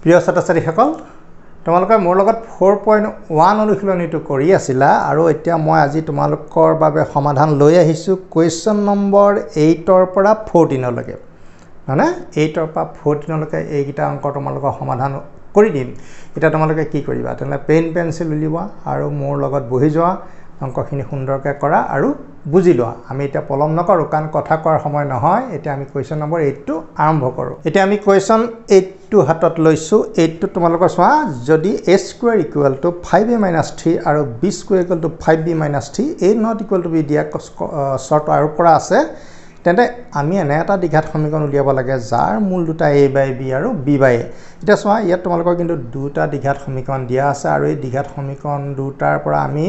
প্ৰিয় ছাত্ৰ-ছাত্ৰীসকল তোমালোকে মোৰ লগত 4.1 অনুশীলনীটো কৰি আছিলা আৰু এতিয়া মই আজি তোমালোকৰ বাবে সমাধান লৈ আহিছো কোৱেশ্চন নম্বৰ 8 ৰ পৰা 14 লৈকে মানে 8 ৰ পৰা 14 লৈকে এইকিটা অংক তোমালোকৰ সমাধান কৰি দিম এটা তোমালোকে কি কৰিবা তেনে পেন পেন্সিল উলিওৱা আৰু মোৰ লগত বহি যোৱা অংকখিনি সুন্দৰকৈ কৰা আৰু বুজি লোৱা আমি এটা পলম নকৰো কাৰণ কথা কোৱাৰ সময় নহয় এটা আমি কোৱেশ্চন নম্বৰ 8 টো আৰম্ভ কৰো এটা আমি কোৱেশ্চন 8 টো হাতত লৈছো 8 টো তোমালোকৰ চোৱা যদি a² = 5a - 3 আৰু b² = 5b - 3 a not equal to b দিয়া শৰ্ত আৰু পৰা আছে তেন্তে আমি এনে এটা দ্বিঘাত সমীকৰণ উলিয়াব লাগে যাৰ মূল দুটা a/b আৰু b/a এটা চোৱা ইয়াত তোমালোকৰ কিন্তু দুটা দ্বিঘাত সমীকৰণ দিয়া আছে আৰু এই দ্বিঘাত সমীকৰণ দুটাৰ পৰা আমি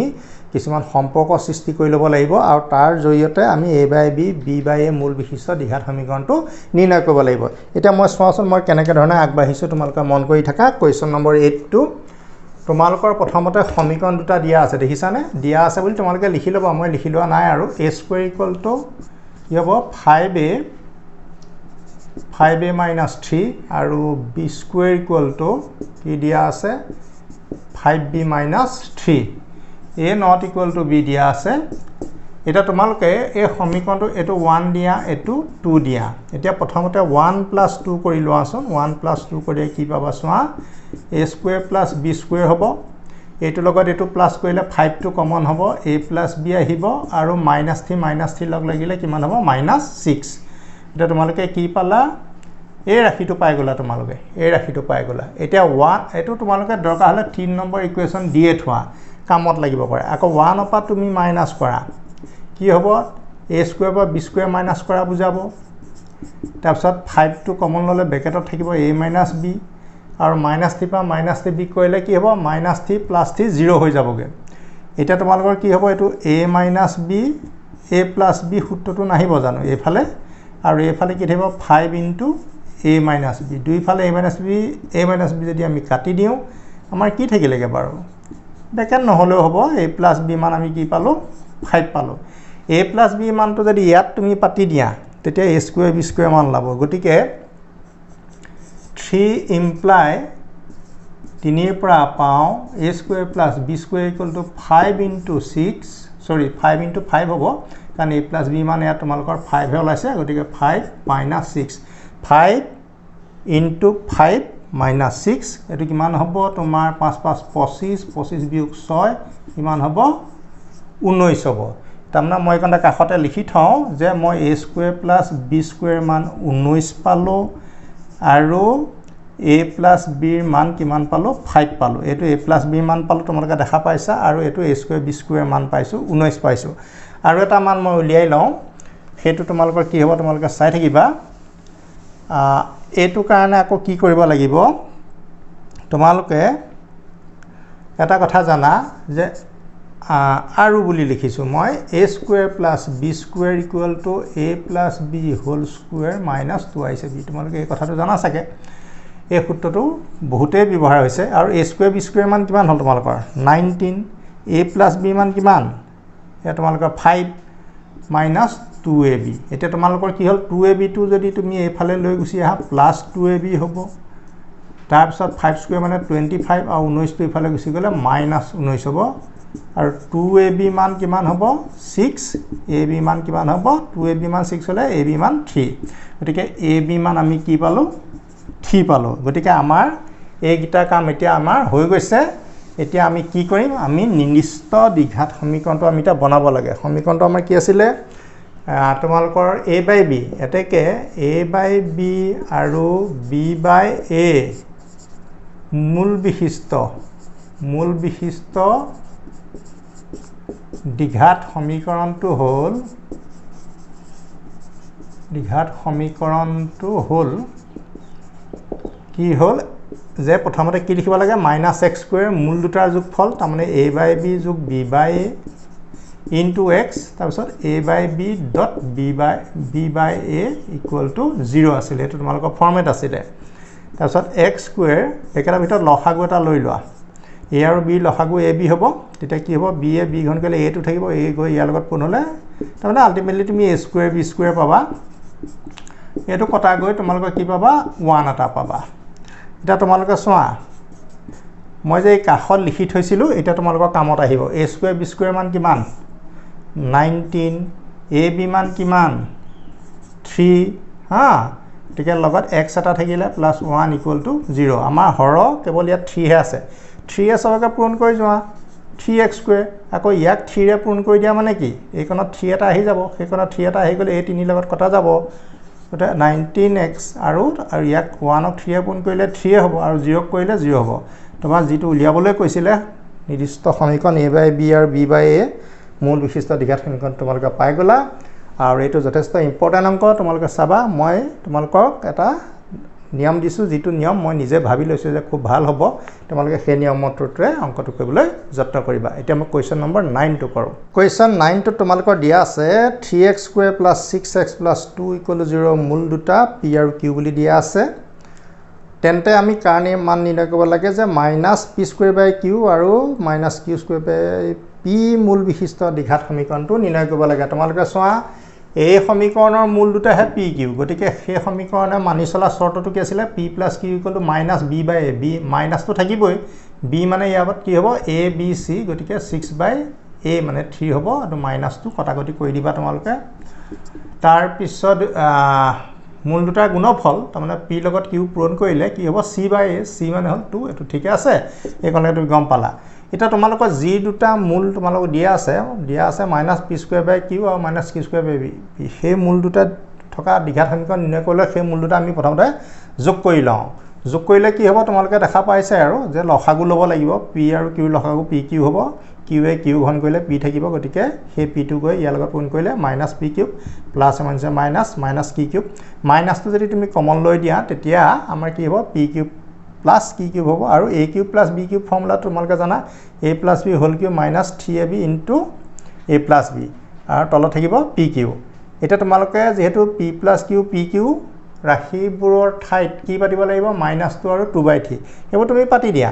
কিছুমান সম্পৰ্ক সৃষ্টি কৰি ল'ব লাগিব আৰু তাৰ জৰিয়তে আমি a/b b/a মূল বিশিষ্ট দ্বিঘাত সমীকৰণটো নিৰ্ণয় কৰিব লাগিব এটা মই চোৱাচোন মই কেনেকৈ ধৰণে আগবাঢ়িছো তোমালোকে মন কৰি থাকা কোৱেশ্চন নম্বৰ 8 টো তোমালোকৰ প্ৰথমতে সমীকৰণ দুটা দিয়া আছে দেখিছানে দিয়া আছে বুলি তোমালোকে লিখি ল'বা মই লিখি লোৱা নাই আৰু a² = কি হ'ব 5a - 3 আৰু b² = কি দিয়া আছে 5b - 3 a not equal to b দিয়া আছে এটা তোমালোকে এই সমীকৰণটো এটো 1 দিয়া এটো 2 দিয়া এতিয়া প্ৰথমতে 1 + 2 কৰি লোৱাচোন 1 + 2 কৰি কি পাবা চোৱা a² + b² হ'ব এটো লগত এটো প্লাস কৰিলে 5 টো কমন হ'ব a + b আহিব আৰু -3 লগ লাগিলে কিমান হ'ব -6 এটা তোমালোকে কি পালা এই ৰাশিটো পাই গলা তোমালোকে এই ৰাশিটো পাই গলা এতিয়া 1 এটো তোমালোকে দৰকাৰ হলে 3 নম্বৰ ইকুৱেশ্যন দিয়ে থোৱা কামত লাগিব পাৰে আকৌ 1 ৰ পৰা তুমি মাইনাস কৰা কি হ'ব a² পৰা b² মাইনাস কৰা বুজাব তাৰ পিছত 5 টো কমন ললে ব্ৰেকেটত থাকিব a - b আৰু -3 পৰা -3b কৰিলে কি হ'ব -3 + 3 0 হৈ যাবগে এটা তোমালোকৰ কি হ'ব এটো a - b a + b সূত্ৰটো নাহিব জানো এইফালে আৰু এইফালে কি থাকিব 5 * a - b দুইফালে a - b যদি আমি কাটি দিও আমাৰ কি থাকিলেগে বাৰু ব্ৰেকেট নহলেও হ'ব a + b মান আমি কি পালো 5 পালো a + b মানটো যদি ইয়াত তুমি পাতি দিয়া তেতিয়া a² b² মান লাভ গতিকে 3 ইমপ্লাই 3 ৰ পৰা পাও a² + b² = 5 * 6 সৰি 5 * 5 হ'ব কাৰণ a + b মান ইয়াত তোমালোকৰ 5 হে ওলাইছে গতিকে 5 - 6 5 * 5 - 6 এটো কিমান হ'ব তোমাৰ 5 × 5 = 25 25 - 6 কিমান হ'ব 19 হ'ব তাৰমানে মই এইকণটা কাষতে লিখি থওঁ যে মই a² + b² মান 19 পালো আৰু a + b ৰ মান কিমান পালো 5 পালো এটো a + b মান পালো তোমালোকে দেখা পাইছা আৰু এটো a² b² মান পাইছো 19 পাইছো আৰু এটা মান মই উলিয়াই লওঁ হেতু তোমালোকৰ কি হ'ব তোমালোকে চাই থাকিবা এটো কাৰণে আকৌ কি কৰিব লাগিব তোমালোকে এটা কথা জানা যে আৰু বুলি লিখিছো মই a² + b² = a + b whole square - 2ac তোমালোকে এই কথাটো জানা চাগে এই সূত্ৰটো বহুতেই ব্যৱহাৰ হৈছে আৰু a² b² মান কিমান হ'ল তোমালোকৰ 19 a + b মান কিমান এ তোমালোকৰ 5 - 2ab এতিয়া তোমালোকৰ কি হ'ল 2ab টো যদি তুমি এইফালে লৈ গুছি আহা +2ab হ'ব তাৰ পিছত 5² মানে 25 আৰু 19 টো ইফালে গুছি গলে -19 হ'ব আৰু 2ab মান কিমান হ'ব 6 ab মান কিমান হ'ব 2ab মান 6 হলে ab মান 3 গতিকে ab মান আমি কি পালো 3 পালো গতিকে আমাৰ এইগিটা কাম এতিয়া আমাৰ হৈ গৈছে এতিয়া আমি কি কৰিম আমি নিৰ্দিষ্ট দ্বিঘাত সমীকৰণটো আমি এটা বনাব লাগে সমীকৰণটো আমাৰ কি আছিল তোমালোকৰ a/b এতেকে a/b আৰু b/a মূল বিশিষ্ট দ্বিঘাত সমীকৰণটো হ'ল কি হ'ল যে প্ৰথমতে কি লিখিব লাগে -x² মূল দুটাৰ যোগফল তাৰ মানে a/b + b/a * x তাৰ পিছত a/b b/a = 0 আছিল এটো তোমালোকৰ ফৰমেট আছিল তাৰ পিছত x² একেটা ভিতৰত লসাগু এটা লৈ লোৱা a আৰু b লসাগু ab হ'ব তেতিয়া কি হ'ব b এ b ঘন কৰিলে a টো থাকিব a গৈ ইয়াৰ লগত পুন হলে তাৰমানে আলটিমেটলি তুমি a² b² পাবা এটো কটা গৈ তোমালোকৰ কি পাবা 1 এটা পাবা এটা তোমালোকে চোৱা মই যে এই কাষত লিখি থৈছিলোঁ এটা তোমালোকৰ কামত আহিব a স্কয়াৰ b স্কয়াৰ মান কিমান 19 ab মান কিমান 3 হা গতিকে লগত x এটা থাকিলে প্লাস 1 ইকুৱেল টু 0 আমাৰ হৰ কেৱল ইয়াত 3 হে আছে 3 এ সবকে পূৰণ কৰি যোৱা 3x স্কয়াৰ আকৌ ইয়াক 3 ৰে পূৰণ কৰি দিয়া মানে কি এইকণত 3 এটা আহি যাব সেইকণত 3 এটা আহি গলে এই 3 লগত কটা যাব ওটা 19x আৰু ইয়াক 1 ক 3 ৰে পূৰণ কৰিলে 3 হ'ব আৰু 0 ক কৰিলে 0 হ'ব তোমাৰ যেটো উলিয়াবলৈ কৈছিলে নিৰ্দিষ্ট সমীকৰণ a by b আৰু b by a মূল বিশিষ্ট দ্বিঘাত সমীকৰণ তোমালোকে পাই গলা আৰু এটো যথেষ্ট ইম্পৰ্টেন্ট অংক তোমালোকে চাবা মই তোমালোকক এটা নিয়ম দিছো যেটো নিয়ম মই নিজে ভাবি লৈছো যে খুব ভাল হ'ব তোমালোকে সেই নিয়মটোৰে অংকটো কৰিবলৈ যত্ন কৰিবা এতিয়া মই কোৱেশ্চন নম্বৰ 9 টো কৰো কোৱেশ্চন 9 টো তোমালোকৰ দিয়া আছে 3x স্কয়াৰ + 6x + 2 0 মূল দুটা p আৰু q বুলি দিয়া আছে তেন্তে আমি কাৰণে মান নিৰ্ণয় কৰিব লাগে যে -p² / q আৰু -q² / p মূল বিশিষ্ট দ্বিঘাত সমীকৰণটো নিৰ্ণয় কৰিব লাগে তোমালোকে চোৱা এই সমীকৰণৰ মূল দুটা হে p q গতিকে সেই সমীকৰণে মানি চলা শৰ্তটো কি আছিল p + q - b / a b মাইনাসটো থাকিবই b মানে ইয়াত কি হ'ব a b c গতিকে 6/a মানে 3 হ'ব আৰু মাইনাসটো কটাকটি কৰি দিবা তোমালোকে তাৰ পিছত মূল দুটাৰ গুণফল তাৰমানে p লগত q পূৰণ কৰিলে কি হ'ব c/a c মানে হ'ল 2 এটো ঠিক আছে এইকণে তুমি গম পালা এটা তোমালোকৰ জি দুটা মূল তোমালোক দিয়া আছে -p² / q আৰু -q² / b সেই মূল দুটা থকা দ্বিঘাত সমীকৰণ নিৰ্ণয় কৰিলে সেই মূল দুটা আমি প্ৰথমতে যোগ কৰি লওঁ যোগ কৰিলে কি হ'ব তোমালোকে দেখা পাইছে আৰু যে লসাগু ল'ব লাগিব p আৰু q লসাগু pq হ'ব q এ q ঘন কৰিলে p থাকিব গতিকে সেই p টো গৈ ইয়াৰ লগত পূৰণ কৰিলে -p³ প্লাস -qq মাইনাসটো যদি তুমি কমন লৈ দিয়া তেতিয়া আমাৰ কি হ'ব pq plus q³ হ'ব আৰু a³ + b³ ফৰ্মুলা তোমালোকে জানা a + b whole cube -3ab * a + b আৰু তলত থাকিব pq এটা তোমালোকে যেহেতু p + q pq ৰাশিবোৰৰ ঠাইত কি পাতিব লাগিব -2 আৰু 2/3 এবোৰ তুমি পাতি দিয়া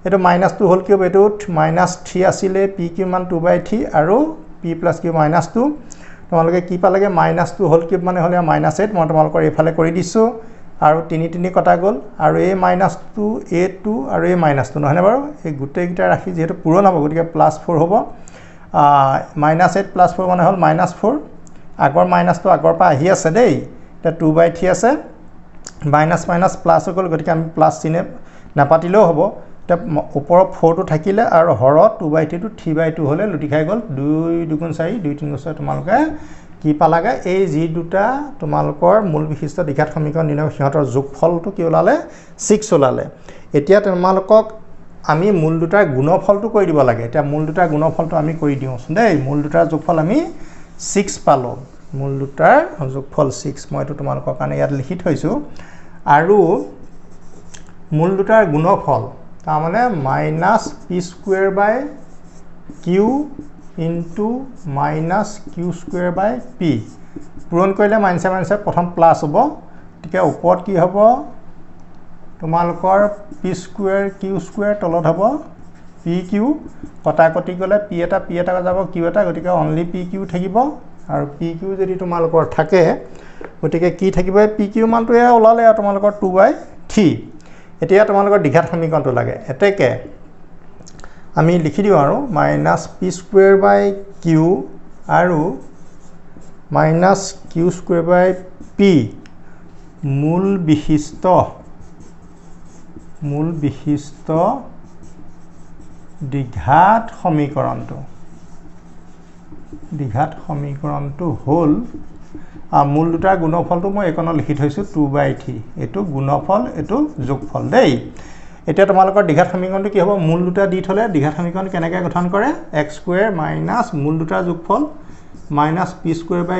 এটো -2 হোল কিউব এটোত -3 আছিল pq মান 2/3 আৰু p + q -2 তোমালোকে কি পালেগে -2 হোল কিউব মানে হলে -8 মই তোমালোকৰ এফালে কৰি দিছো আৰু 3 কটা গল আৰু a -2 a2 আৰু a -2 নহনে বাৰু এই গুটেই গিটা ৰাখি যেহেতু পূৰণ হ'ব গতিকে +4 হ'ব -8 + 4 মানে হ'ল -4 আগৰ মাইনাসটো আগৰ পৰা আহি আছে দেই এটা 2/3 আছে মাইনাস প্লাস হৈ গল গতিকে আমি প্লাস চিনে নাপাতিলেও হ'ব এটা ওপৰৰ 4 টো থাকিলে আৰু হৰত 2/3 টো 3/2 হলে লুটি খাই গল 2 2 গুণ 4 2 3 গুণ 4 তোমালোকে কি পালাগে এই জি দুটা তোমালোকৰ মূল বিশিষ্ট দ্বিঘাত সমীকৰণ নিৰ্ণয় সিহঁতৰ যোগফলটো কি ওলালে 6 ওলালে এতিয়া তোমালোকক আমি মূল দুটাৰ গুণফলটো কৰি দিব লাগে এতিয়া মূল দুটাৰ গুণফলটো আমি কৰি দিওঁ দেই মূল দুটাৰ যোগফল আমি 6 পালো মূল দুটাৰ যোগফল 6 মই এটো তোমালোকৰ কাৰণে ইয়াত লিখি থৈছো আৰু মূল দুটাৰ গুণফল তাৰ মানে -p² / q into -q² / p পূৰণ কৰিলে মাইনাসে প্ৰথম প্লাস হ'ব ঠিক ওপৰত কি হ'ব তোমালোকৰ p² q² তলত হ'ব pq কটাকটি গলে p এটা যাব q এটা গতিকে অনলি pq থাকিব আৰু pq যদি তোমালোকৰ থাকে গতিকে কি থাকিব pq মানটো এ ওলালে আৰু তোমালোকৰ 2/3 এতিয়া তোমালোকৰ দ্বিঘাত সমীকৰণটো লাগে এতেকে আমি লিখি দিও আৰু -p² / q আৰু -q² / p মূল বিশিষ্ট দ্বিঘাত সমীকৰণটো হ'ল মূল দুটাৰ গুণফলটো মই একন লিখি থৈছো 2/3 এটো গুণফল এটো যোগফল দেই এতিয়া তোমালোকৰ দ্বিঘাত সমীকৰণটো কি হ'ব মূল দুটা দি থলে দ্বিঘাত সমীকৰণ কেনেকৈ গঠন কৰে x² - মূল দুটাৰ যোগফল -p²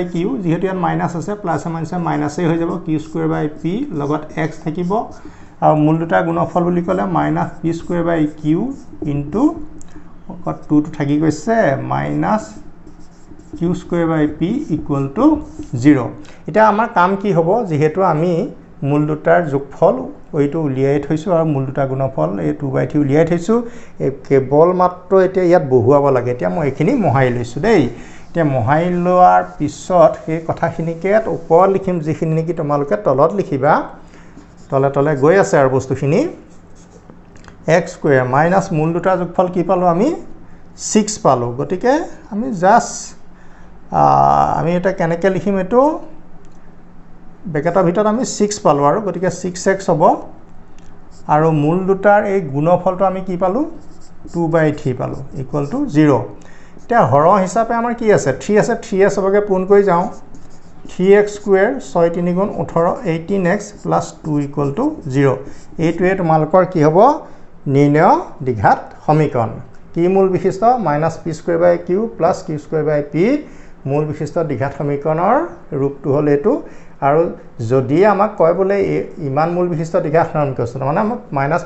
/ q যেহেতু ইয়াত মাইনাস আছে প্লাস মাইনাসে হৈ যাব q² / p লগত x থাকিব আৰু মূল দুটাৰ গুণফল বুলি ক'লে -p² / q * 2 টো থাকি গৈছে -q² / p = 0 এটা আমাৰ কাম কি হ'ব যেহেতু আমি মূল দুটাৰ যোগফল ওইটো উলিয়াই থৈছো আৰু মূল দুটা গুণফল এই 2/3 উলিয়াই থৈছো কেৱল মাত্ৰ এতিয়া ইয়াত বহুৱাব লাগে এতিয়া মই এখিনি মহাই লৈছো দেই এতিয়া মহাই লোৱাৰ পিছত সেই কথাখিনিকে ওপৰত লিখিম যিখিনি নেকি তোমালোকে তলত লিখিবা তলে তলে গৈ আছে আৰু বস্তুখিনি x স্কয়াৰ মাইনাস মূল দুটাৰ যোগফল কি পালো আমি 6 পালো গতিকে আমি জাস্ট আমি এটা কেনেকৈ লিখিম এটো ব্ৰেকেটৰ ভিতৰত আমি 6 পালো আৰু গতিকে 6x হ'ব আৰু মূল দুটাৰ এই গুণফলটো আমি কি পালো 2/3 পালো ইকুৱেল টু 0 এতিয়া হৰ হিচাপে আমাৰ কি আছে 3 আছে 3s হবগে পূৰণ কৰি যাও 3x স্কয়াৰ 6 3 গুণ 18 18x + 2 ইকুৱেল টু 0 এইটোৱে তোমালোকৰ কি হ'ব নিৰ্ণয় দ্বিঘাত সমীকৰণ কি মূল বিশিষ্ট -p² q + q² p মূল বিশিষ্ট দ্বিঘাত সমীকৰণৰ ৰূপটো হ'ল এটো আৰু যদি আমাক কয় বলে ইমান মূল বিশিষ্ট দ্বিঘাত সমীকৰণ মানে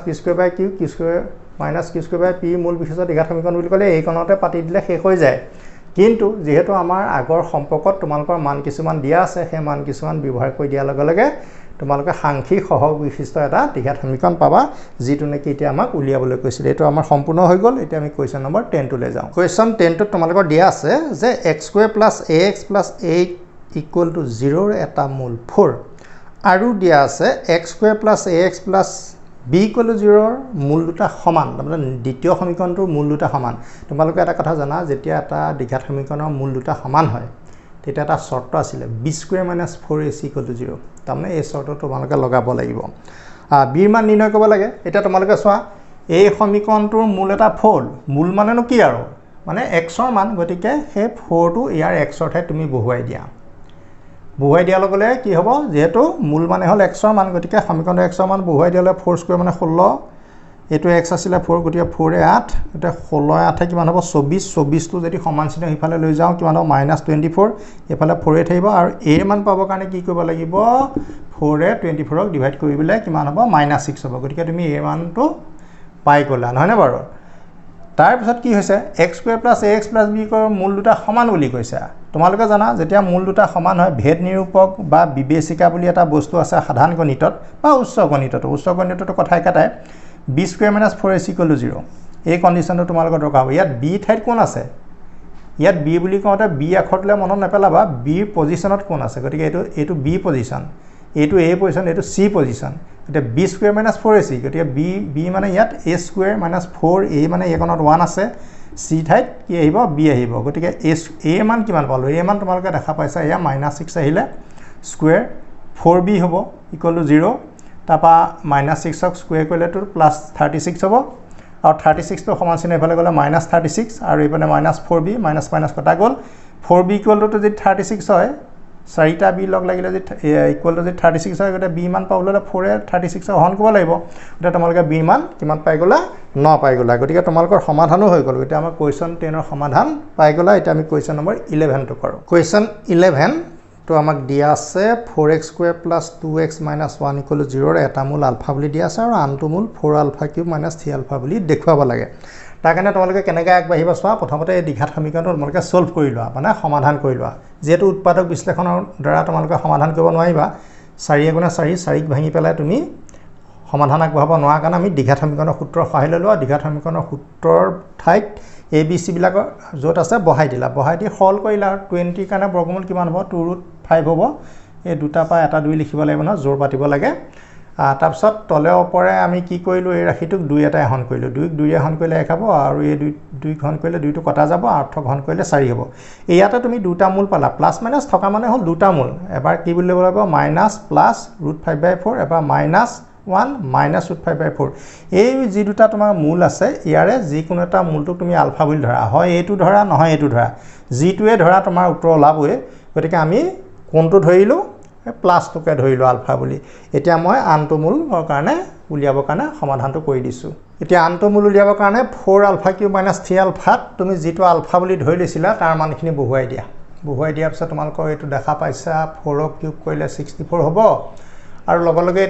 -p² q q² p মূল বিশিষ্ট দ্বিঘাত সমীকৰণ বুলি ক'লে এই কোণতে পাতি দিলে শেষ হৈ যায় কিন্তু যেহেতু আমাৰ আগৰ সম্পৰ্কত তোমালোকৰ মান কিছুমান দিয়া আছে সেই মান কিছুমান ব্যৱহাৰ কৰি দিয়াৰ লগে লগে তোমালোকে সাংখ্যিক সহগ বিশিষ্ট এটা দ্বিঘাত সমীকৰণ পাবা যিটো নেকি এতিয়া আমাক উলিয়াবলৈ কৈছিল এটো আমাৰ সম্পূৰ্ণ হৈ গল এতিয়া আমি কোৱেশ্চন নম্বৰ 10 লৈ যাওঁ কোৱেশ্চন 10 ত তোমালোকৰ দিয়া আছে যে x² + ax + 8 = 0 ৰ এটা মূল 4 আৰু দিয়া আছে x² + ax + b = 0 ৰ মূল দুটা সমান মানে দ্বিতীয় সমীকৰণটোৰ মূল দুটা সমান তোমালোকে এটা কথা জানা যেতিয়া এটা দ্বিঘাত সমীকৰণৰ মূল দুটা সমান হয় তেতিয়া এটা শৰ্ত আছিল b² - 4ac = 0 তাৰমানে এই শৰ্তটো তোমালোকে লগাব লাগিব b ৰ মান নিৰ্ণয় কৰিব লাগে এটা তোমালোকে চোৱা এই সমীকৰণটোৰ মূল এটা 4 মূল মানেনো কি আৰু মানে x ৰ মান গতিকে সেই 4 টো ইয়াৰ x ৰ ঠাইত তুমি বহুৱাই দিয়াৰ লগে লগে কি হ'ব যেহেতু মূল মানে হ'ল x ৰ মান গতিকে সমীকৰণৰ x ৰ মান বহুৱাই দিলে 4² মানে 16 এটো x আছিল 4 গতিকে 4 এ 8 এটা 16 8 কিমান হ'ব 24 টো যদি সমান চিহ্ন ইফালে লৈ যাও কিমান হ'ব -24 এফালে 4 এ থাকিব আৰু a ৰ মান পাবৰ কাৰণে কি কৰিব লাগিব 4 এ 24 ক ডিভাইড কৰিলে কিমান হ'ব -6 হ'ব গতিকে তুমি a ৰ মানটো পাই গলা নহয় নে বাৰু তাৰ পিছত কি হৈছে x² + ax + b ৰ মূল দুটা সমান বুলি কৈছে তোমালোকে জানা যেতিয়া মূল দুটা সমান হয় ভেদ নিৰূপক বা বিবেচিকা বুলি এটা বস্তু আছে সাধাৰণ গণিতত বা উচ্চ গণিততো কথা একাটাই b² - 4ac = 0 এই কন্ডিশনটো তোমালোকৰ দৰকাৰ হ'ব ইয়াত b ঠাইত কোন আছে ইয়াত b বুলি কওঁতে b আখৰটোলে মনত নেপেলাবা b পজিশনত কোন আছে গতিকে এটো b পজিশন এটো a পজিশন এটো c পজিশন এটা b² - 4ac গতিকে b মানে ইয়াত a² - 4a মানে একনত 1 আছে c ঠাইত কি আহিব b আহিব গতিকে a মান কিমান পালো a মান তোমালোকে দেখা পাইছা এয়া -6 আহিলে স্কয়াৰ 4b হ'ব = 0 তাপা -6 ক স্কয়াৰ কৰিলে তো +36 হ'ব আৰু 36 টো সমান চিহ্ন এফালে গলে -36 আৰু ইপানে -4b - কটা গল 4b = যদি 36 হয় চাৰিটা b লগ লাগিলে যদি = 36 হয় গতে b মান পাবলৈ 4 এ 36 হৰণ কৰিব লাগিব এটা তোমালোকে b মান কিমান পাই গলা 9 পাই গলা গতিকে তোমালোকৰ সমাধানো হৈ গল গতে আমাৰ কোৱেশ্চন 10 ৰ সমাধান পাই গলা এটা আমি কোৱেশ্চন নম্বৰ 11 টো কৰো কোৱেশ্চন 11 তো আমাক দিয়া আছে 4x² + 2x - 1 = 0 ৰ এটা মূল আলফা বুলি দিয়া আছে আৰু আনটো মূল 4α³ - 3α বুলি দেখুৱাব লাগে তাৰ কাৰণে তোমালোকে কেনেকৈ আগবাঢ়িবা চোৱা প্ৰথমতে এই দ্বিঘাত সমীকৰণটো তোমালোকে সলভ কৰি লোৱা মানে সমাধান কৰি লোৱা যেহেতু উৎপাদক বিশ্লেষণৰ দ্বাৰা তোমালোকে সমাধান কৰিব নোৱাৰিবা 4 × 4 4ক ভাঙি পেলাই তুমি সমাধান আগবঢ়াব নোৱাৰা কাৰণে আমি দ্বিঘাত সমীকৰণৰ সূত্ৰৰ সহায় লৈ লোৱা দ্বিঘাত সমীকৰণৰ সূত্ৰৰ ঠাইত a b c বিলাকৰ য'ত আছে বহাই দিলা বহাই দি সল কৰিলা 20 কাৰণে বৰ্গমূল কিমান হ'ব 2√5 হ'ব এই দুটা পা এটা 2 লিখিব লাগিব না জোৰ পাতিব লাগে তাৰ পিছত তলে ওপৰে আমি কি কৰিলো এই ৰাশিটোক 2 এটা হৰণ কৰিলো 2 ক 2 এ হৰণ কৰিলে 1 হ'ব আৰু এই 2 হৰণ কৰিলে 2 টো কটা যাব 8 হৰণ কৰিলে 4 হ'ব ইয়াতে তুমি দুটা মূল পালা প্লাস মাইনাস থকা মানে হ'ল দুটা মূল এবাৰ কি বুলি লাগিব মাইনাস প্লাস √5/4 এবাৰ -1 -√5/4 এই যি দুটা তোমাৰ মূল আছে ইয়াৰে যিকোনো এটা মূলটো তুমি আলফা বুলি ধৰা হয় এইটো ধৰা নহয় এইটো ধৰা যিটোৱে ধৰা তোমাৰ উত্তৰ ওলাবই গতিকে আমি কোনটো ধৰিলো প্লাসটোকে ধৰিলো আলফা বুলি এতিয়া মই আনটো মূলৰ কাৰণে উলিয়াবৰ কাৰণে সমাধানটো কৰি দিছো এতিয়া আনটো মূল উলিয়াবৰ কাৰণে 4α³ - 3α তুমি যেটো আলফা বুলি ধৰি লৈছিলা তাৰ মানখিনি বহুৱাই দিয়াৰ পিছত তোমালোকৰ এটো দেখা পাইছা 4³ কৰিলে 64 হ'ব আৰু লগে লগে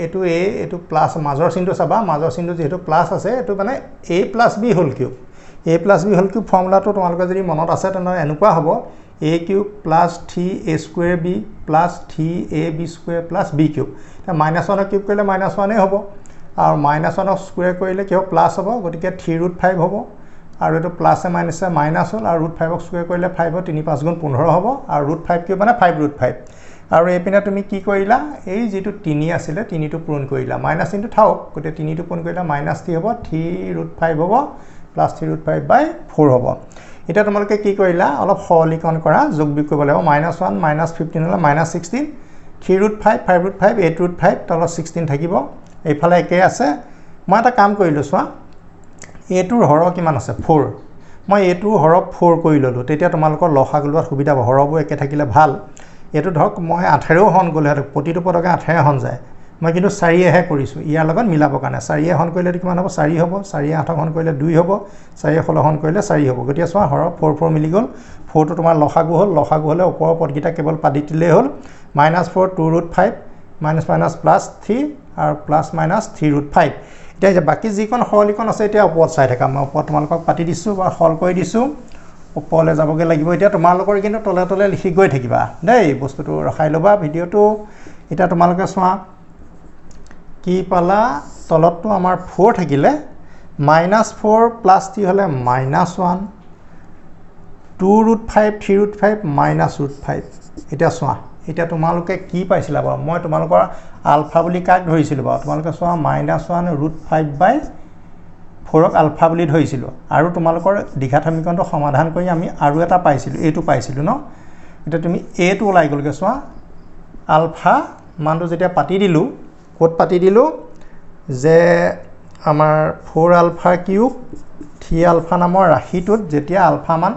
এটো এটো প্লাস মাজৰ চিহ্নটো চাবা মাজৰ চিহ্নটো যেটো প্লাস আছে এটো মানে a + b হোল কিউব ফৰ্মুলাটো তোমালোকে যদি মনত আছে তেনে এনেকুৱা হ'ব a³ + 3a² b + 3ab² + b³ তা -1 কিউব কৰিলে -1 এ হ'ব আৰু -1 স্কয়াৰ কৰিলে কি হ'ব প্লাস হ'ব গতিকে 3√5 হ'ব আৰু এটো প্লাস এ মাইনাস এ মাইনাস হ'ল আৰু √5 ক স্কয়াৰ কৰিলে 5 হ'ব 3 5 গুণ 15 হ'ব আৰু √5 কিউব মানে 5√5 আৰু এইপিনে তুমি কি কৰিলা এই যেটো 3 আছিল 3টো পূৰণ কৰিলা মাইনাস ইনটু থাওক গতে 3টো পূৰণ কৰিলা মাইনাস 3 হ'ব 3√5 হ'ব প্লাস 3√5/4 হ'ব এটা তোমালোকে কি কৰিলা অলপ সৰলীকৰণ কৰা যোগ বিয়োগ কৰিব লাগিব -1 -15 হলে -16 3√5 5√5 8√5 তলত 16 থাকিব এইফালে একে আছে মই এটা কাম কৰিলো চোৱা এটোৰ হৰ কিমান আছে 4 মই এটোৰ হৰ 4 কৰি ললো তেতিয়া তোমালোকৰ লসাগু লোৱাৰ সুবিধা হ'ব হৰবোৰ একে থাকিলে ভাল এটো ধৰক মই 18 হন গলে প্ৰতিটো পদকে 18 হন যায় মই কিন্তু 4 হে কৰিছো ইয়াৰ লগত মিলাবৰ কাৰণে 4 হন কৰিলে কিমান হ'ব 4 হ'ব 4 8 হন কৰিলে 2 হ'ব 4 16 হন কৰিলে 4 হ'ব গতিয়া চোৱা হৰ 4 4 মিলি গল 4 টো তোমাৰ লসাগু হলে ওপৰৰ পদকিটা কেৱল পাদি দিলে হ'ল -4 2√5 -+3 আৰু +-3√5 এতিয়া বাকি যিকোন সৰলীকৰণ আছে এতিয়া ওপৰত চাই থাকা মই ওপৰত তোমালোকক পাতি দিছো বা হল কৰি দিছো ওপৰলে যাবগে লাগিব এতিয়া তোমালোকৰ কিন্তু তলে তলে লিখি গৈ থাকিবা দেই বস্তুটো ৰখাই লবা ভিডিওটো এটা তোমালোকে চোৱা কি পালা তলতটো আমাৰ 4 থাকিলে -4 + 3 হলে -1 2√5 3√5 -√5 এটা চোৱা এটা তোমালোকে কি পাইছিলা বাৰু মই তোমালোকৰ আলফা বুলি কাক ধৰিছিলো বাৰু তোমালোকে চোৱা -1√5/4ক আলফা বুলি ধৰিছিলো আৰু তোমালোকৰ দ্বিঘাত সমীকৰণটো সমাধান কৰি আমি আৰু এটা পাইছিলো এইটো পাইছিলো ন এটা তুমি এটো ওলাই গলগে চোৱা আলফা মানটো যেতিয়া পাতি দিলো কোড পাতি দিলো যে আমাৰ 4 আলফা কিউব 3 আলফা নামৰ ৰাশিটোত যেতিয়া আলফা মান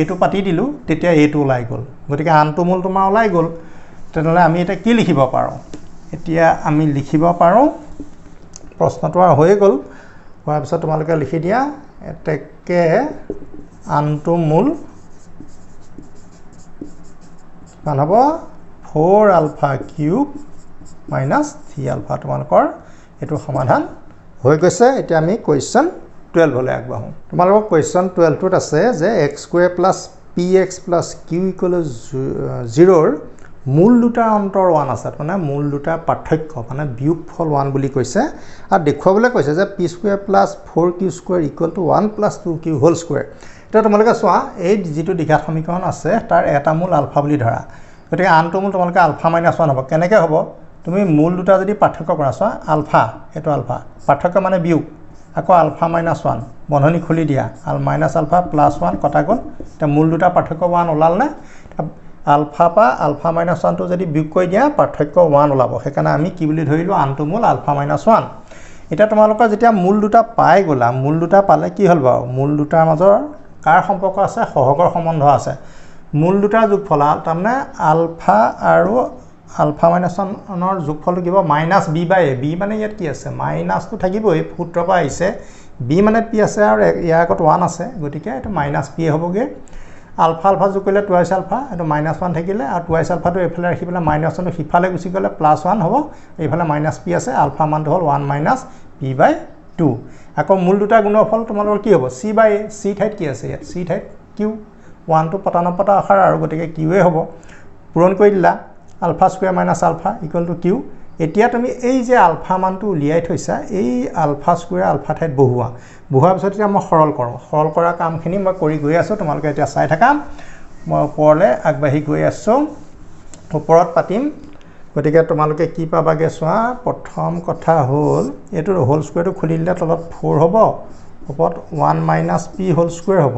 এটো পাতি দিলো তেতিয়া এটো ওলাই গল গতিকে আনটো মূল তোমাৰ ওলাই গল তেনেহলে আমি এটা কি লিখিব পাৰো এতিয়া আমি লিখিব পাৰো প্ৰশ্নটো আৰু হৈ গল হোৱাৰ পিছত তোমালোকে লিখি দিয়া এতেকে আনটো মূল মান হ'ব 4 আলফা কিউব -3 আলফা তোমালোকৰ এটো সমাধান হৈ গৈছে এতিয়া আমি কোৱেশ্চন 12 হলে আগবাঢ়ো তোমালোকৰ কোৱেশ্চন 12 টোত আছে যে x² + px + q = 0 ৰ মূল দুটাৰ অন্তৰ 1 আছে মানে মূল দুটাৰ পাৰ্থক্য মানে বিয়োগফল 1 বুলি কৈছে আৰু দেখুৱাবলৈ কৈছে যে p² + 4q² = 1 + 2q² এটা তোমালোকে চোৱা এই যেটো দ্বিঘাত সমীকৰণ আছে তাৰ এটা মূল আলফা বুলি ধৰা গতিকে আনটো মূল তোমালোকে আলফা -1 হ'ব কেনেকৈ হ'ব তুমি মূল দুটা যদি পাৰ্থক্য কৰা চোৱা আলফা এটো আলফা পাৰ্থক্য মানে বিয়োগ আকৌ আলফা -1 বন্ধনী খুলি দিয়া -আলফা +1 কটা গল তে মূল দুটা পাৰ্থক্য 1 ওলাল না আলফা পা আলফা -1 টো যদি বিয়োগ কৰি দিয়া পাৰ্থক্য 1 ওলাব সেইকাৰণে আমি কি বুলি ধৰিলো আনটো মূল আলফা -1 এটা তোমালোকৰ যেতিয়া মূল দুটা পাই গলা মূল দুটা পালে কি হল বাৰু মূল দুটাৰ মাজৰ কাৰ সম্পৰ্ক আছে সহগৰ সম্বন্ধ আছে মূল দুটাৰ যোগফল তাৰমানে আলফা আৰু আলফা -1ৰ যোগফলটো কিবা -b/a b মানে ইয়াত কি আছে মাইনাসটো থাকিবই সূত্ৰৰ পৰা আহিছে b মানে p আছে আৰু ইয়াৰ আগত 1 আছে গতিকে এটা -p হ'বগে আলফা যোগ কৰিলে টুৱাইছ আলফা এটো -1 থাকিলে আৰু টুৱাইছ আলফাটো এফালে ৰাখি পেলাই -1টো সিফালে গুচি গলে +1 হ'ব এইফালে -p আছে আলফা মানটো হ'ল 1 - p/2 আকৌ মূল দুটা গুণফল তোমালোকৰ কি হ'ব c/a c ঠাইত কি আছে ইয়াত c ঠাইত q 1 টো পটা নপটা আখৰ আৰু গতিকে q এ হ'ব পূৰণ কৰি দিলা alpha square minus alpha equal to q এতিয়া তুমি এই যে আলফা মানটো উলিয়াই থৈছা এই আলফা স্কয়াৰ আলফা ঠাইত বহুৱাৰ পিছত এতিয়া মই সৰল কৰা কামখিনি মই কৰি গৈ আছো তোমালোকে এতিয়া চাই থাকা মই ওপৰলে আগবাঢ়ি গৈ আছো ওপৰত পাতিম গতিকে তোমালোকে কি পাবাগে চোৱা প্ৰথম কথা হ'ল এটো হোল স্কয়াৰটো খুলি দিলে তলত 4 হ'ব ওপৰত 1 - p হোল স্কয়াৰ হ'ব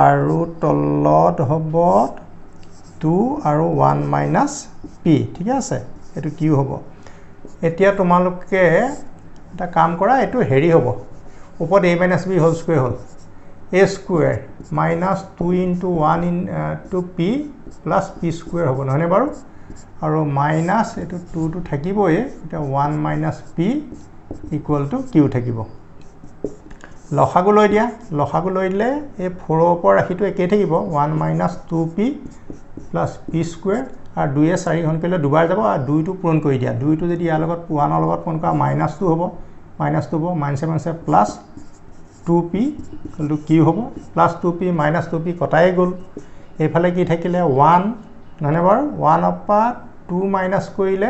আৰু তলত হ'ব 2 আৰু 1 - p ঠিক আছে এটো কি হ'ব এতিয়া তোমালোকে এটা কাম কৰা এটো হেৰি হ'ব ওপৰত a - b হোল স্কয়াৰ হ'ল a square - 2 * 1 * p + p square হ'ব নহনে বাৰু আৰু মাইনাস এটো 2 টো থাকিবই এটা 1 - p = q থাকিব লসাগু লৈ দিয়া লসাগু লৈ দিলে এই 4 ৰ ওপৰ ৰাখিটো একে থাকিব 1 - 2p + p স্কয়াৰ আৰু 2 এ 4 হন কৰিলে দুবাৰ যাব আৰু 2 টো পূৰণ কৰি দিয়া 2 টো যদি ইয়াৰ লগত 1 ৰ লগত পূৰণ কৰা -2 হ'ব -2 হ'ব -7 প্লাস 2p = q হ'ব +2p -2p কটাই গল এইফালে কি থাকিলে 1 নহনে বাৰু 1 ৰ পৰা 2 মাইনাস কৰিলে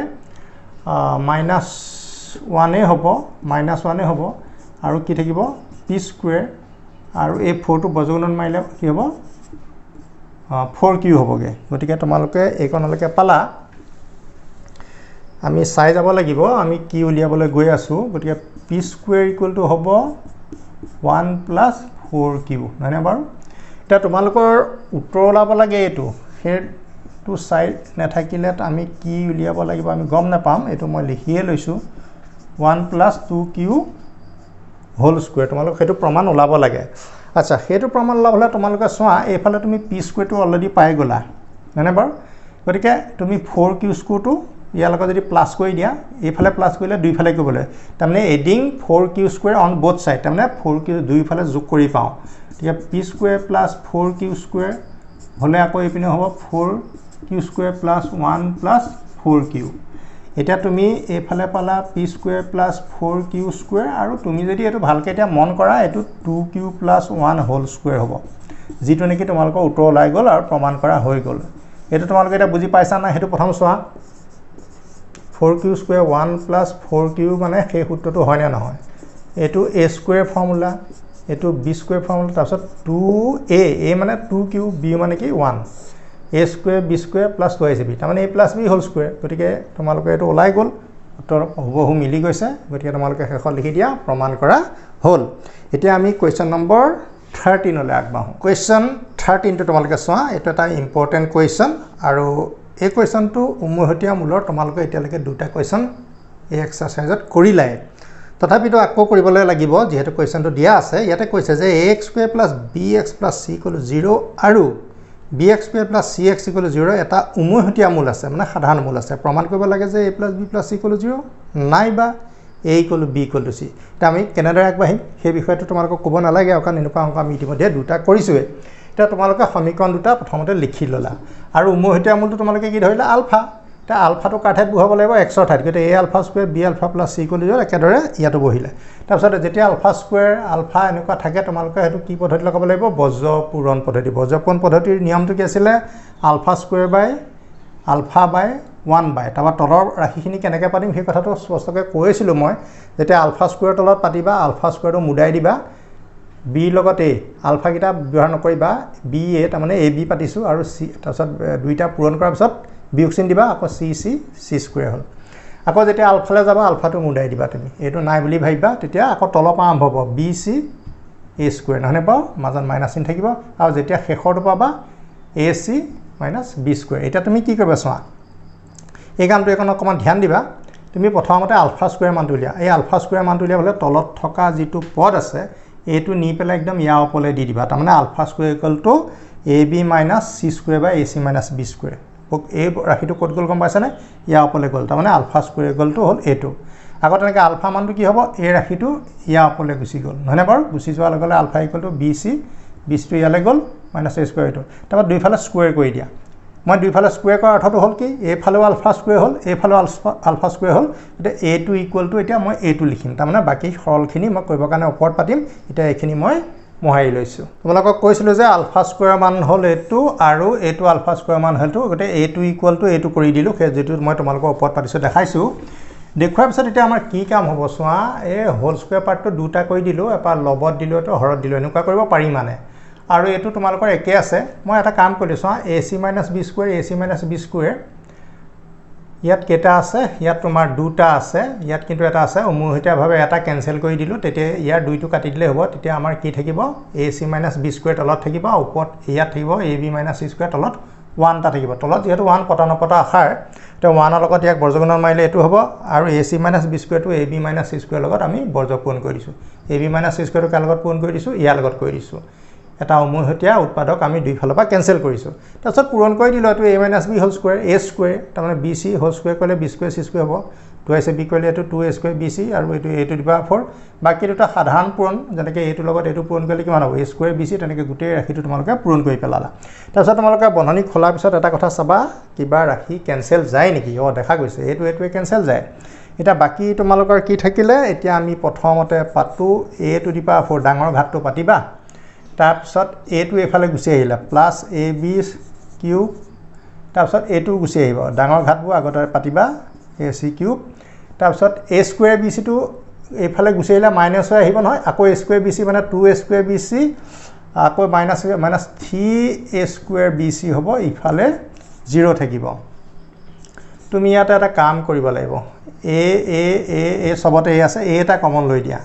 -1 এ হ'ব -1 এ হ'ব আৰু কি থাকিব p স্কয়াৰ আৰু এই 4 টো বৰ্গমূলত মাৰিলে কি হ'ব 4q হ'বগে গতিকে তোমালোকে এইকণলৈকে পালা আমি চাই যাব লাগিব আমি কি উলিয়াবলৈ গৈ আছো গতিকে p² হ'ব 1 + 4q নহয়নে বাৰু এটা তোমালোকৰ উত্তৰ ওলাব লাগে এইটো হেটো চাই নাথাকিলে আমি কি উলিয়াব লাগিব আমি গম নাপাম এইটো মই লিখিয়ে লৈছো 1 + 2q হোল স্কয়াৰ তোমালোক হেতু প্ৰমাণ ওলাব লাগে আচ্ছা হেতু প্ৰমাণ ওলাবলে তোমালোকে চোৱা এইফালে তুমি p² টো অলৰেডি পাই গলা নহয়নে বাৰু গতিকে তুমি 4q² টো ইয়াৰ লগত যদি প্লাস কৰি দিয়া এইফালে প্লাস কৰিলে দুইফালে কৰিবলৈ তাৰমানে adding 4q² on both side তাৰমানে 4q দুইফালে যোগ কৰি পাও ঠিক p² + 4q² হলে আকৌ এইপিনে হ'ব 4q² + 1 + 4q এটা তুমি এইফালে পালা p² + 4q² আৰু তুমি যদি এটো ভালকে এটা মন কৰা এটো 2q + 1 হোল স্কয়াৰ হ'ব যেটো নেকি তোমালোকৰ উত্তৰ ওলাই গল আৰু প্ৰমাণ কৰা হৈ গল এটো তোমালোকে এটা বুজি পাইছা না হেতু প্ৰথম চোৱা 4q² 1 + 4q মানে সেই সূত্ৰটো হয় না নহয় এটো a² ফৰ্মুলা এটো b² ফৰ্মুলা তাৰপিছত 2a a মানে 2q b মানে কি 1 a² b² + 2ac তাৰমানে a + b হোল স্কয়াৰ গতিকে তোমালোকে এটো ওলাই গল উত্তৰ হবহু মিলি গৈছে গতিকে তোমালোকে শেষত লিখি দিয়া প্ৰমাণ কৰা হল এতিয়া আমি কোৱেশ্চন নম্বৰ 13 লৈ আগবাঢ়ো কোৱেশ্চন 13 টো তোমালোকে চোৱা এটো এটা ইম্পৰ্টেন্ট কোৱেশ্চন আৰু এই কোৱেশ্চনটো উমহতীয়া মূলৰ তোমালোকে এতিয়ালৈকে দুটা কোৱেশ্চন এই এক্সাৰসাইজত কৰিলাই তথাপিতো আকৌ কৰিবলৈ লাগিব যেহেতু কোৱেশ্চনটো দিয়া আছে ইয়াতে কৈছে যে ax² + bx + c = 0 আৰু bx² + cx = 0 এটা উমহতীয়া মূল আছে মানে সাধাৰণ মূল আছে প্ৰমাণ কৰিব লাগে যে a + b + c = 0 নাইবা a = b = c তা আমি কেনেদৰে আগবাঢ়িম সেই বিষয়টো তোমালোকক ক'ব নালাগে কাৰণ এনেকুৱা অংক আমি ইতিমধ্যে দুটা কৰিছোৱে এটা তোমালোকে সমীকৰণ দুটা প্ৰথমতে লিখি ললা আৰু উমহতীয়া মূলটো তোমালোকে কি ধৰিলা আলফা তা আলফাটো কাঠাত বহাব লাগিব x ৰ ঠাইত গতে a α² b α + c = 0 একেদৰে ইয়াতো বহিলে তাৰপিছত যেতিয়া α² আলফা এনেকুৱা থাকে তোমালোকে হেতু কি পদ্ধতি লগাব লাগিব বজ্ৰ পূৰণ পদ্ধতি বজ্ৰ পূৰণ পদ্ধতিৰ নিয়মটো কি আছিল α² / তাৰপা তলৰ ৰাশিখিনি কেনেকৈ পাতিম সেই কথাটো স্পষ্টকৈ কৈছিলো মই যেতিয়া α² তলত পাতিবা α² টো মুদাই দিবা b লগত a আলফা কিটা ব্যৱহাৰ নকৰিবা b a তাৰ মানে ab পাতিছো আৰু c তাৰপিছত দুইটা পূৰণ কৰাৰ পিছত বিয়োগচিন দিবা আকৌ c c² হল আকৌ যেতিয়া আলফালে যাবা আলফাটো মুদাই দিবা তুমি এটো নাই বুলি ভাবিবা তেতিয়া আকৌ তলৰ পৰা আৰম্ভ হ'ব bc a² নহনে পাও মাজত মাইনাস চিন থাকিব আৰু যেতিয়া শেষৰটো পাবা ac - b² এটা তুমি কি কৰিবা চোৱা এই কামটো এখন অকমান ধ্যান দিবা তুমি প্ৰথমতে α² মানটো উলিয়া এই α² মানটো উলিয়াবলৈ তলত থকা যিটো পদ আছে এটো নি পেলাই একদম ইয়া ওপৰলৈ দি দিবা তাৰমানে α² = ab - c² / ac - b² এই ৰাশিটো কত গল গম পাইছানে ইয়া ওপৰলৈ গল তাৰমানে α² হল এটো আগত এনেকৈ আলফা মানটো কি হ'ব এই ৰাশিটো ইয়া ওপৰলৈ গুচি গল নহনে বাৰু গুচি যোৱাৰ লগে লগে α = bc bc ইয়ালৈ গল -a² এটো তাৰপৰা দুইফালে স্কয়াৰ কৰি দিয়া মই দুইফালে স্কয়াৰ কৰাৰ অৰ্থটো হল কি এইফালেও α² হল এইফালেও α² হল এটা a2 = এতিয়া মই a2 লিখিম তাৰমানে বাকি সৰলখিনি মই কৰিব কাৰণে ওপৰত পাতিম এতিয়া এইখিনি মই মহাৰি লৈছো তোমালোকক কৈছিলো যে α² মান হল এটো আৰু এটো α² মান হলটো গতে a2 = a2 কৰি দিলো সেই যেটো মই তোমালোকক ওপৰত পাতিছো দেখাইছো দেখুৱাৰ পিছত এতিয়া আমাৰ কি কাম হ'ব চোৱা এই হোল স্কয়াৰ পাৰ্টটো দুটা কৰি দিলো এপাৰ লবত দিলো এটো হৰত দিলো এনেকুৱা কৰিব পাৰি মানে আৰু এটো তোমালোকৰ একে আছে মই এটা কাম কৰি দিছো ac - b² ac - b² ইয়াত কেটা আছে ইয়াত তোমাৰ দুটা আছে ইয়াত কিন্তু এটা আছে উমহতীয়া ভাবে এটা কেনসেল কৰি দিলো তেতিয়া ইয়াৰ দুইটো কাটি দিলে হ'ব তেতিয়া আমাৰ কি থাকিব ac - b² তলত থাকিব ওপৰত ইয়াত থাকিব ab - c² তলত 1 টা থাকিব তলত যেহেতু 1 পটানপটা আখাৰ তে 1 ৰ লগত ইয়াক বৰ্জগুণন মাৰিলে এটো হ'ব আৰু ac - b² টো ab - c² লগত আমি বৰ্জ পূৰণ কৰি দিছো ab - c² টো কাৰ লগত পূৰণ কৰি দিছো ইয়াৰ লগত কৰি দিছো এটা উমহতীয়া উৎপাদক আমি দুইফালৰ পৰা কেনসেল কৰিছো তাৰপিছত পূৰণ কৰি দিলো এটো a - b whole square a² তাৰ মানে bc হোল স্কয়াৰ কৰিলে b² c² হ'ব 2ac b কৰিলে এটো 2a² bc আৰু এটো a⁴ বাকি দুটা সাধাৰণ পূৰণ যেনেকৈ এটো লগত এটো পূৰণ কৰিলে কিমান হ'ব a² bc তেনেকৈ গোটেই ৰাশিটো তোমালোকে পূৰণ কৰি পেলালা তাৰপিছত তোমালোকে বন্ধনী খোলাৰ পিছত এটা কথা চাবা কিবা ৰাশি কেনসেল যায় নেকি দেখা গৈছে এটোৱে কেনসেল যায় এটা বাকি তোমালোকৰ কি থাকিলে এতিয়া আমি প্ৰথমতে পাতু a⁴ ডাঙৰ ঘাতটো পাতিবা তাৰপিছত a2 এফালে গুচি আহিলা +ab³ তাৰপিছত a2 গুচি আহিব ডাঙৰ ঘাতবোৰ আগতে পাতিবা ac³ তাৰপিছত a² bc টো এফালে গুচি আহিলা -হৈ আহিব নহয় আকৌ a² bc মানে 2a² bc আকৌ মাইনাছ 3a² BC হ'ব ইফালে 0 থাকিব তুমি ইয়াতে এটা কাম কৰিব লাগিব a সবতে a আছে a এটা কমন লৈ দিয়া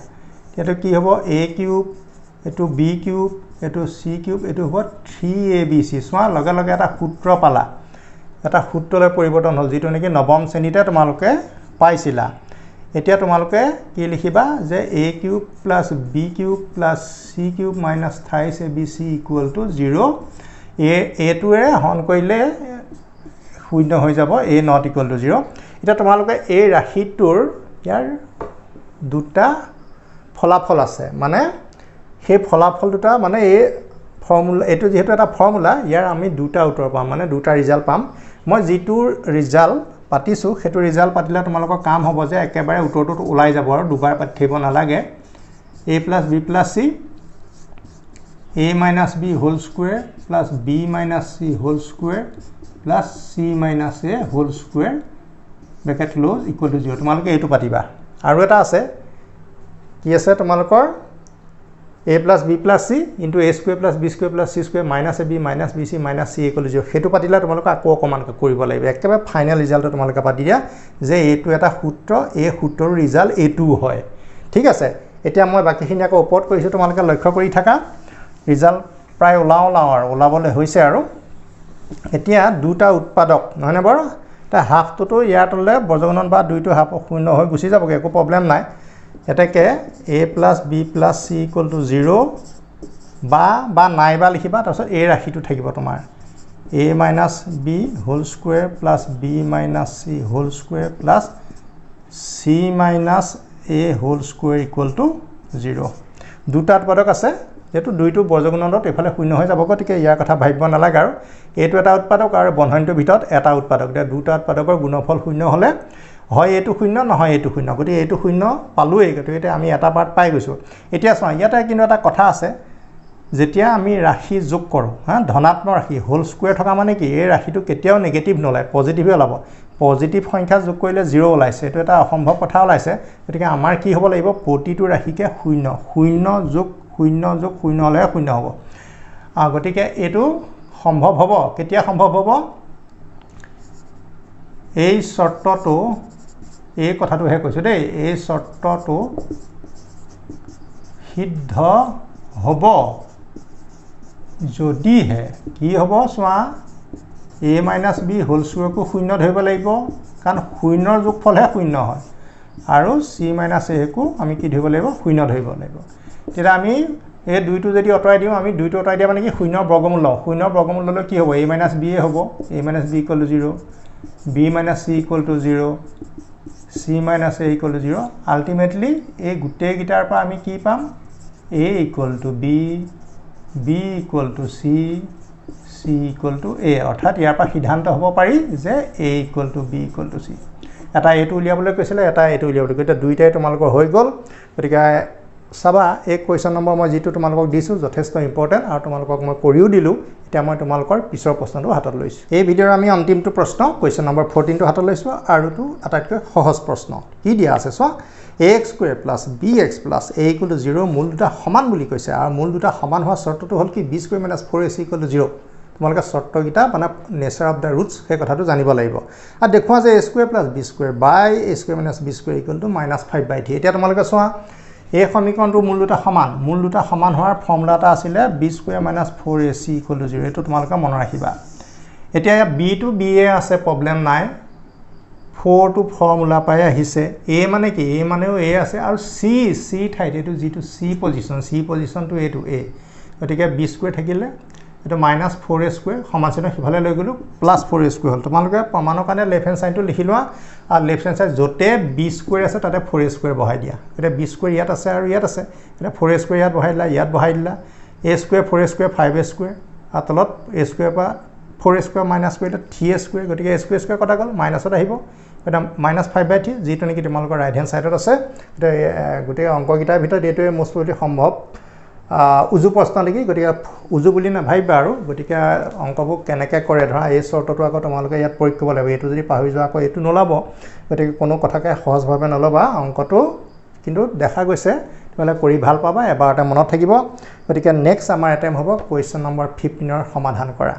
এটো কি হ'ব a³ এটো b³ এটো c³ এটো হ'ব 3abc সোয়া লগে লগে এটা সূত্ৰ পালা এটা সূত্ৰলৈ পৰিৱৰ্তন হ'ল যেটো নেকি নৱম শ্ৰেণীতে তোমালোকে পাইছিলা এতিয়া তোমালোকে কি লিখিবা যে a³ + b³ + c³ - 23abc = 0 a টোৰে হৰণ কৰিলে শূন্য হৈ যাব a not equal to 0 এটা তোমালোকে এই ৰাশিটোৰ ইয়াৰ দুটা ফলাফল আছে মানে সেই ফলাফল দুটা মানে এই ফৰ্মুলা এটো যেহেতু এটা ফৰ্মুলা ইয়াৰ আমি দুটা উত্তৰ পাম মানে দুটা ৰিজাল্ট পাম মই যেটো ৰিজাল্ট পাতিছো হেতু ৰিজাল্ট পাতিলে তোমালোকৰ কাম হ'ব যে একেবাৰে উত্তৰটো ওলাই যাব আৰু দুবাৰ পাতিব নালাগে a + b + c a - b whole square + b - c whole square plus c minus a whole square bracket close equal to 0 তোমালোকে এটো পাতিবা আৰু এটা আছে কি আছে তোমালোকৰ a plus b plus c into a square plus b square plus c square minus ab minus bc minus c equal to 0 হেতু পাতিলা তোমালোকে আকৌ অকমান কৰিব লাগিব একেবাৰে ফাইনাল ৰিজাল্ট তোমালোকে পাতি দিয়া যে এটো এটা সূত্ৰ এই সূত্ৰৰ ৰিজাল্ট এটো হয় ঠিক আছে এতিয়া মই বাকিখিনি আকৌ ওপৰত কৰিছো তোমালোকে লক্ষ্য কৰি থাকা ৰিজাল্ট প্ৰায় ওলাবলৈ হৈছে আৰু এতিয়া দুটা উৎপাদক নহনে বাৰু তা হাফটো ইয়াতলে বৰ্গমূল বা দুইটো হাফ শূন্য হৈ গুছি যাবগে একো প্ৰবলেম নাই এটাকে a + b + c = 0 বা নাইবা লিখিবা তাৰপিছত a ৰাশিটো থাকিব তোমাৰ a - b whole square plus b - c whole square plus c - a whole square = 0 দুটা উৎপাদক আছে যেটো দুইটো বৰ্গমূলত এফালে শূন্য হৈ যাব গতিকে ইয়াৰ কথা ভাবিব নালাগে আৰু এটো এটা উৎপাদক আৰু বন্ধনীটোৰ ভিতৰত এটা উৎপাদক দুটা উৎপাদকৰ গুণফল শূন্য হলে হয় এটো শূন্য নহয় এটো শূন্য গতিকে এটো শূন্য পালোই গতিকে আমি এটা পাৰ্ট পাই গৈছো এতিয়া চোৱা ইয়াতে কিন্তু এটা কথা আছে যেতিয়া আমি ৰাশি যোগ কৰো ধনাত্মক ৰাশি হোল স্কয়াৰ থকা মানে কি এই ৰাশিটো কেতিয়াও নেগেটিভ নলায় পজিটিভে ওলাব পজিটিভ সংখ্যা যোগ কৰিলে 0 ওলাইছে এটো এটা অসম্ভৱ কথা ওলাইছে গতিকে আমাৰ কি হ'ব লাগিব প্ৰতিটো ৰাশিকে শূন্য শূন্য যোগ শূন্য যোগ শূন্য হলে শূন্য হ'ব গতিকে এটো সম্ভৱ হ'ব কেতিয়া সম্ভৱ হ'ব এই শৰ্তটো এই কথাটো হে কৈছো দেই এই শৰ্তটো সিদ্ধ হ'ব যদি হে কি হ'ব চোৱা a - b হোল স্কয়াৰকো শূন্য ধৰিব লাগিব কাৰণ শূন্যৰ যোগফলহে শূন্য হয় আৰু c - a কো আমি কি ধৰিব লাগিব শূন্য ধৰিব লাগিব তেতিয়া আমি এই দুইটো যদি অতৰাই দিও আমি দুইটো অতৰাই দিয়া মানে কি শূন্যৰ বৰ্গমূল লওঁ শূন্যৰ বৰ্গমূল ললে কি হ'ব a - b হ'ব a - b = 0 b - c = 0 c - a = 0 ultimately এই গুটেই গিটাৰ পৰা আমি কি পাম a = b b = c c = a অৰ্থাৎ ইয়াৰ পৰা সিদ্ধান্ত হ'ব পাৰি যে a = b = c এটা এটো উলিয়াবলৈ কৈছিলে এটা এটো উলিয়াবলৈ কৈছে দুইটাই তোমালোকৰ হৈ গল গতিকে সাবা এক কোৱেশ্চন নম্বৰ মই যেটো তোমালোকক দিছো যথেষ্ট ইম্পৰ্টেন্ট আৰু তোমালোকক মই কৰিও দিলো এতিয়া মই তোমালোকৰ পিছৰ প্ৰশ্নটো হাতত লৈছো এই ভিডিঅ'ৰ আমি অন্তিমটো প্ৰশ্ন কোৱেশ্চন নম্বৰ 14 টো হাতত লৈছো আৰু তো আটাইতকৈ সহজ প্ৰশ্ন কি দিয়া আছে চোৱা ax² + bx + a = 0 মূল দুটা সমান বুলি কৈছে আৰু মূল দুটা সমান হোৱা শৰ্তটো হ'ল কি b² - 4ac = 0 তোমালোকে শৰ্তগিটা মানে নেচাৰ অফ দা ৰুটস সেই কথাটো জানিব লাগিব আৰু দেখুৱা যে a² + b² by a² - b² = -5/3 এতিয়া তোমালোকে চোৱা এই সমীকৰণটো মূল দুটা সমান হোৱাৰ ফৰ্মুলা এটা আছিল b² - 4ac = 0 এটো তোমালোকে মনত ৰাখিবা এতিয়া b টু b আছে প্ৰবলেম নাই 4 টু ফৰ্মুলা পাই আহিছে a মানে কি a মানেও a আছে আৰু c ঠাইত এটো যেটো c পজিশনটো এটো a গতিকে b² থাকিলে এটো -4a² সমানচিহ্ন হিফালে লৈ গলো +4a² হল তোমালোকে প্ৰমাণৰ কাৰণে লেফট হ্যান্ড সাইডটো লিখি লোৱা আৰু লেফট হ্যান্ড সাইড যতে b² আছে তাতে 4a² বহাই দিয়া এটা b² ইয়াত আছে আৰু ইয়াত আছে এটা 4a² ইয়াত বহাই দিলা ইয়াত বহাই দিলা a² 4a² 5a² আৰু তলত a² পৰা 4a² মাইনাস কৰিলে 3a² গতিকে a² কটা গল মাইনাসত আহিব এটা -5/3 যেটো নেকি তোমালোকৰ ৰাইট হ্যান্ড সাইডত আছে এটা গোটেই অংকগিটাৰ ভিতৰত এটোৱে মোষ্ট সম্ভৱ উজু প্ৰশ্ন নেকি গতিকে উজু বুলি না ভাইবা আৰু গতিকে অংকবোৰ কেনেকৈ কৰে ধৰা এই শৰ্তটো আকৌ তোমালোকে ইয়াত প্ৰয়োগ কৰিব লাগিব এটো যদি পাহৰি যোৱা আকৌ এটো নলাব গতিকে কোনো কথাকে সহজভাৱে নলবা অংকটো কিন্তু দেখা গৈছে তোমালোকে কৰি ভাল পাবা, এবাৰতে মনত থাকিব। গতিকে নেক্সট আমাৰ এটেম্প হ'ব কুৱেশ্যন নম্বৰ 15 সমাধান কৰা।